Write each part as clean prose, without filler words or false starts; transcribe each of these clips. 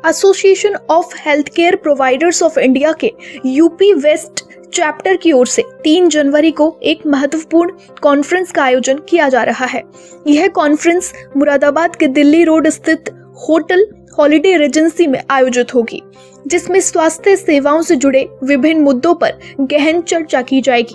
Association of health care providers of India के UP waste chapter की ओर से 3 जनवरी को एक महत्वपूर्ण कॉन्फ्रेंस का आयोजन किया जा रहा है। यह कॉन्फ्रेंस मुरादाबाद के दिल्ली रोड स्थित होटल हॉलिडे रेजेंसी में आयोजित होगी, जिसमें स्वास्थ्य सेवाओं से जुड़े विभिन्न मुद्दों पर गहन चर्चा की जाएगी।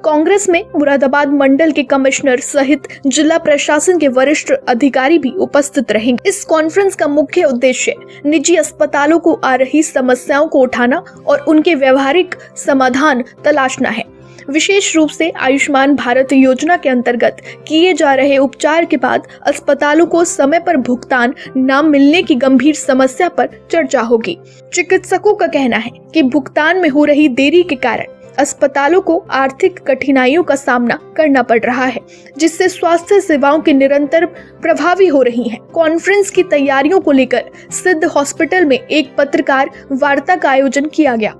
कांग्रेस में मुरादाबाद मंडल के कमिश्नर सहित जिला प्रशासन के वरिष्ठ अधिकारी भी उपस्थित रहेंगे। इस कॉन्फ्रेंस का मुख्य उद्देश्य निजी अस्पतालों को आ रही समस्याओं को उठाना और उनके व्यवहारिक समाधान तलाशना है। विशेष रूप से आयुष्मान भारत योजना के अंतर्गत किए जा रहे उपचार के बाद अस्पतालों को समय पर भुगतान न मिलने की गंभीर समस्या पर चर्चा होगी। चिकित्सकों का कहना है कि भुगतान में हो रही देरी के कारण अस्पतालों को आर्थिक कठिनाइयों का सामना करना पड़ रहा है, जिससे स्वास्थ्य सेवाओं की निरंतर प्रभावी हो रही हैं। कॉन्फ्रेंस की तैयारियों को लेकर सिद्ध हॉस्पिटल में एक पत्रकार वार्ता का आयोजन किया गया।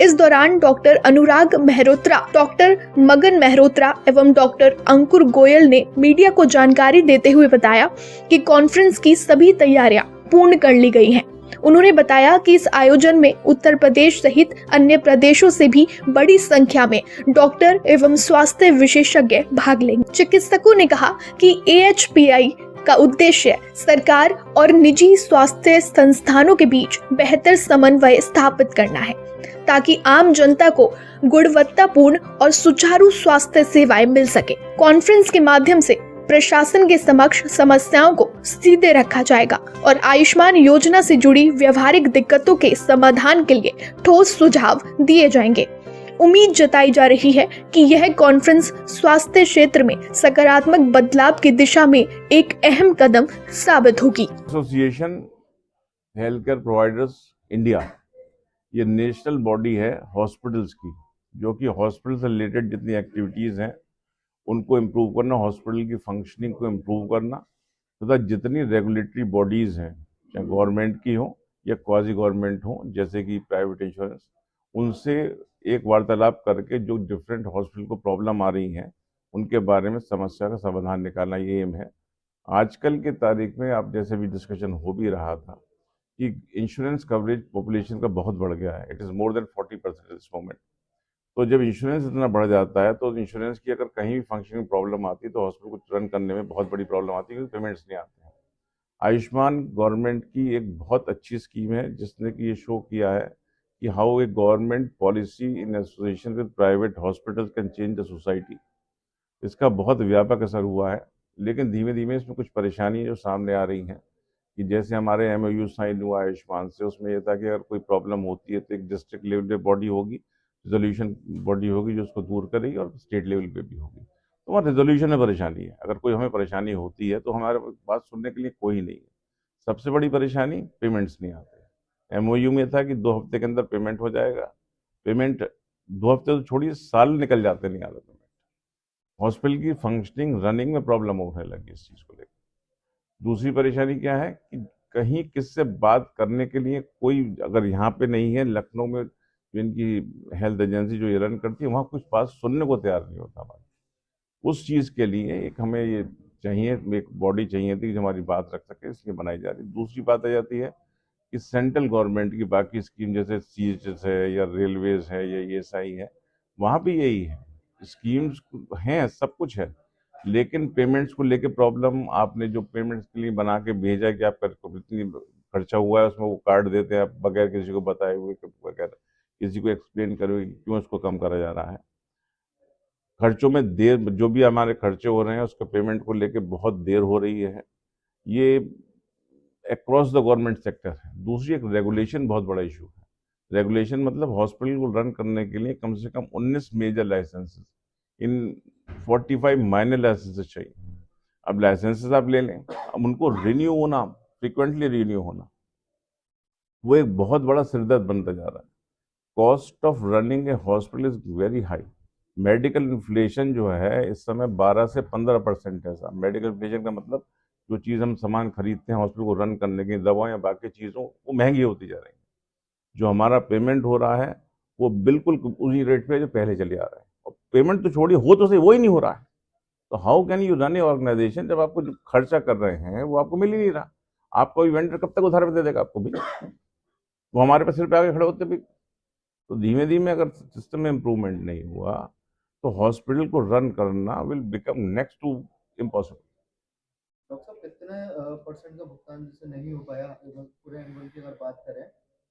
इस दौरान डॉक्टर अनुराग मेहरोत्रा, डॉक्टर मगन मेहरोत्रा एवं डॉक्टर अंकुर गोयल ने मीडिया को जानकारी देते हुए बताया कि कॉन्फ्रेंस की सभी तैयारियां पूर्ण कर ली गई हैं। उन्होंने बताया कि इस आयोजन में उत्तर प्रदेश सहित अन्य प्रदेशों से भी बड़ी संख्या में डॉक्टर एवं स्वास्थ्य विशेषज्ञ भाग लेंगे। चिकित्सकों ने कहा कि AHPI का उद्देश्य सरकार और निजी स्वास्थ्य संस्थानों के बीच बेहतर समन्वय स्थापित करना है, ताकि आम जनता को गुणवत्तापूर्ण और सुचारू स्वास्थ्य सेवाएं मिल सके। कॉन्फ्रेंस के माध्यम से प्रशासन के समक्ष समस्याओं को सीधे रखा जाएगा और आयुष्मान योजना से जुड़ी व्यवहारिक दिक्कतों के समाधान के लिए ठोस सुझाव दिए जाएंगे। उम्मीद जताई जा रही है कि यह कॉन्फ्रेंस स्वास्थ्य क्षेत्र में सकारात्मक बदलाव की दिशा में एक अहम कदम साबित होगी। Association health care providers India ये नेशनल बॉडी है हॉस्पिटल्स की, जो कि हॉस्पिटल से रिलेटेड जितनी एक्टिविटीज़ हैं उनको इम्प्रूव करना, हॉस्पिटल की फंक्शनिंग को इम्प्रूव करना, तथा जितनी रेगुलेटरी बॉडीज़ हैं, चाहे गवर्नमेंट की हो या क्वाजी गवर्नमेंट हो, जैसे कि प्राइवेट इंश्योरेंस, उनसे एक वार्तालाप करके जो डिफरेंट हॉस्पिटल को प्रॉब्लम आ रही हैं उनके बारे में समस्या का समाधान निकालना ये एम है। आजकल के तारीख में आप जैसे भी डिस्कशन हो भी रहा था कि इंश्योरेंस कवरेज पॉपुलेशन का बहुत बढ़ गया है। इट इज़ मोर देन 40% इस मोमेंट। तो जब इंश्योरेंस इतना बढ़ जाता है तो इंश्योरेंस की अगर कहीं भी फंक्शनिंग प्रॉब्लम आती है तो हॉस्पिटल को रन करने में बहुत बड़ी प्रॉब्लम आती है, क्योंकि पेमेंट्स नहीं आते हैं। आयुष्मान गवर्नमेंट की एक बहुत अच्छी स्कीम है, जिसने कि ये शो किया है कि how a government policy in association with private hospitals can change the society. इसका बहुत व्यापक असर हुआ है, लेकिन धीमे धीमे इसमें कुछ परेशानी जो सामने आ रही हैं कि जैसे हमारे MOU साइन हुआ आयुष्मान से, उसमें यह था कि अगर कोई प्रॉब्लम होती है तो एक डिस्ट्रिक्ट लेवल पे बॉडी होगी, रिजोल्यूशन बॉडी होगी जो उसको दूर करेगी, और स्टेट लेवल पे भी होगी। तो वहाँ रिजोल्यूशन में परेशानी है। अगर कोई हमें परेशानी होती है तो हमारे बात सुनने के लिए कोई नहीं है। सबसे बड़ी परेशानी पेमेंट्स नहीं आते। MOU में था कि 2 हफ्ते के अंदर पेमेंट हो जाएगा। पेमेंट 2 हफ्ते तो छोड़िए, साल निकल जाते नहीं आता पेमेंट। हॉस्पिटल की फंक्शनिंग रनिंग में प्रॉब्लम होने लगी इस चीज़ को लेकर। दूसरी परेशानी क्या है कि कहीं किससे बात करने के लिए कोई अगर यहाँ पे नहीं है, लखनऊ में जो इनकी हेल्थ एजेंसी जो ये रन करती है, वहाँ कुछ बात सुनने को तैयार नहीं होता हमारा। उस चीज़ के लिए एक हमें ये चाहिए, एक बॉडी चाहिए थी जो हमारी बात रख सके, इसलिए बनाई जा रही है। दूसरी बात आ जाती है कि सेंट्रल गवर्नमेंट की बाकी स्कीम जैसे CHS है या रेलवेज है या ESI है, वहाँ भी यही है, स्कीम्स हैं, सब कुछ है, लेकिन पेमेंट्स को लेके प्रॉब्लम। आपने जो पेमेंट्स के लिए बना के भेजा कि आपका इतनी खर्चा हुआ है, उसमें वो कार्ड देते हैं आप बगैर किसी को बताए हुए, बगैर किसी को एक्सप्लेन करे क्यों इसको कम करा जा रहा है। खर्चों में देर, जो भी हमारे खर्चे हो रहे हैं उसके पेमेंट को लेके बहुत देर हो रही है। ये अक्रॉस द गवर्नमेंट सेक्टर है। दूसरी एक रेगुलेशन बहुत बड़ा इशू है। रेगुलेशन मतलब हॉस्पिटल को रन करने के लिए कम से कम 19 मेजर लाइसेंसेस इन 45 माइनर लाइसेंसेस चाहिए। अब लाइसेंसेस आप ले लें, अब उनको रिन्यू होना, फ्रिक्वेंटली रिन्यू होना, वो एक बहुत बड़ा सिरदर्द बनता जा रहा है। Cost of running A hospital is very high. Medical inflation जो है इस समय 12 से 15% है। साहब, मेडिकल इन्फ्लेशन का मतलब जो चीज़ हम सामान खरीदते हैं हॉस्पिटल को रन करने के, दवा या बाकी चीज़ों, वो महंगी होती जा रही है। जो हमारा पेमेंट हो रहा है वो बिल्कुल उसी रेट पे जो पहले चले आ रहा है, और पेमेंट तो छोड़िए, हो तो सही, वो ही नहीं हो रहा है। तो how can you run a organization जब आपको जो खर्चा कर रहे हैं वो आपको मिल ही नहीं रहा। आपको भी वेंडर कब तक उधार पे दे देगा आपको भी? वो हमारे पे सिर पे आके खड़े होते भी। तो धीमे धीमे अगर सिस्टम में इम्प्रूवमेंट नहीं हुआ तो हॉस्पिटल को रन करना will become next to impossible. Doctor साहब कितने परसेंट का भुगतान जैसे नहीं हो पाया पूरे एनुअल की अगर बात करें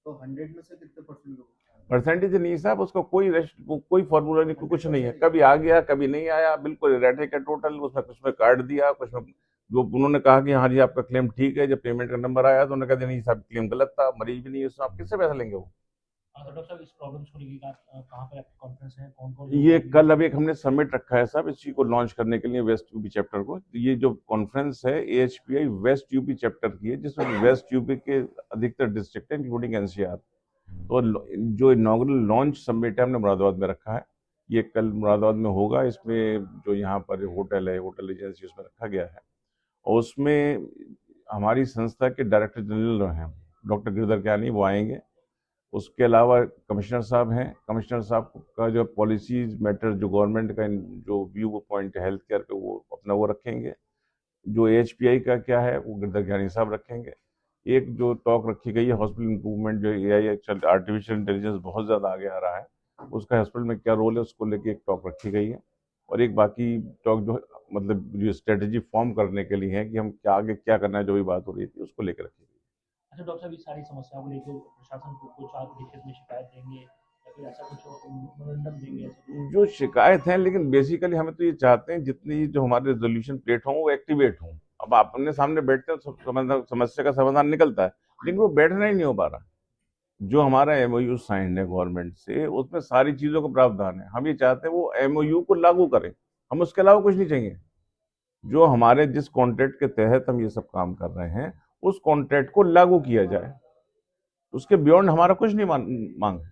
तो 100 में से कितने परसेंट का भुगतान? परसेंटेज नहीं साहब, उसका कोई कोई फॉर्मूला नहीं, कुछ नहीं है। कभी आ गया कभी नहीं आया, बिल्कुल इरेटिक है टोटल। उसमें कुछ में काट दिया, कुछ में जो उन्होंने कहा कि हाँ जी आपका क्लेम ठीक है, जब पेमेंट का नंबर आया तो उन्होंने कहा नहीं साहब क्लेम गलत था, मरीज भी नहीं है, उसमें आप किससे पैसा लेंगे वो। तो डॉक्टर साहब इस प्रॉब्लम्स को लेकर कहाँ पर आपकी कॉन्फ्रेंस है, कौन कौन ये कल अभी एक हमने समिट रखा है साहब इस चीज को लॉन्च करने के लिए, वेस्ट यूपी चैप्टर को। ये जो कॉन्फ्रेंस है एएचपीआई वेस्ट यूपी चैप्टर की है, जिसमें वेस्ट यूपी के अधिकतर डिस्ट्रिक्ट है इंक्लूडिंग एनसीआर। तो जो इनॉग्रल लॉन्च समिट है हमने मुरादाबाद में रखा है, ये कल मुरादाबाद में होगा। इसमें जो यहाँ पर होटल है, होटल एजेंसी, उसमें रखा गया है। और उसमें हमारी संस्था के डायरेक्टर जनरल हैं डॉक्टर गिरधर ज्ञानी, वो आएंगे। उसके अलावा कमिश्नर साहब हैं, कमिश्नर साहब का जो पॉलिसीज मैटर, जो गवर्नमेंट का जो व्यू पॉइंट है हेल्थ केयर पे, वो अपना वो रखेंगे। जो एएचपीआई का क्या है वो गिरधर ज्ञानी साहब रखेंगे। एक जो टॉक रखी गई है हॉस्पिटल इंप्रूवमेंट, जो एआई आर्टिफिशियल इंटेलिजेंस बहुत ज़्यादा आगे आ रहा है, उसका हॉस्पिटल में क्या रोल है उसको लेके एक टॉक रखी गई है। और एक बाकी टॉक जो मतलब जो स्ट्रेटेजी फॉर्म करने के लिए है कि हम क्या आगे क्या करना है, जो भी बात हो रही थी उसको लेकर रखी गई। अच्छा डॉक्टर साहब, इस सारी समस्याओं को लेकर प्रशासन को कुछ आप लिखित में शिकायत देंगे या फिर ऐसा कुछ मेमोरेंडम देंगे ऐसा? जो शिकायत है, लेकिन बेसिकली हमें तो ये चाहते हैं जितनी जो हमारे रेजोल्यूशन प्लेटफॉर्म वो एक्टिवेट हों। अब आप अपने सामने बैठते हैं तो समस्या का समाधान निकलता है, लेकिन वो बैठना ही नहीं हो पा रहा। जो हमारा एमओयू साइन है गवर्नमेंट से, उसमें सारी चीजों का प्रावधान है। हम ये चाहते हैं वो एमओयू को लागू करें, हम उसके अलावा कुछ नहीं चाहिए। जो हमारे जिस कॉन्ट्रैक्ट के तहत हम ये सब काम कर रहे हैं, उस कॉन्ट्रैक्ट को लागू किया जाए, उसके बियॉन्ड हमारा कुछ नहीं मांग है।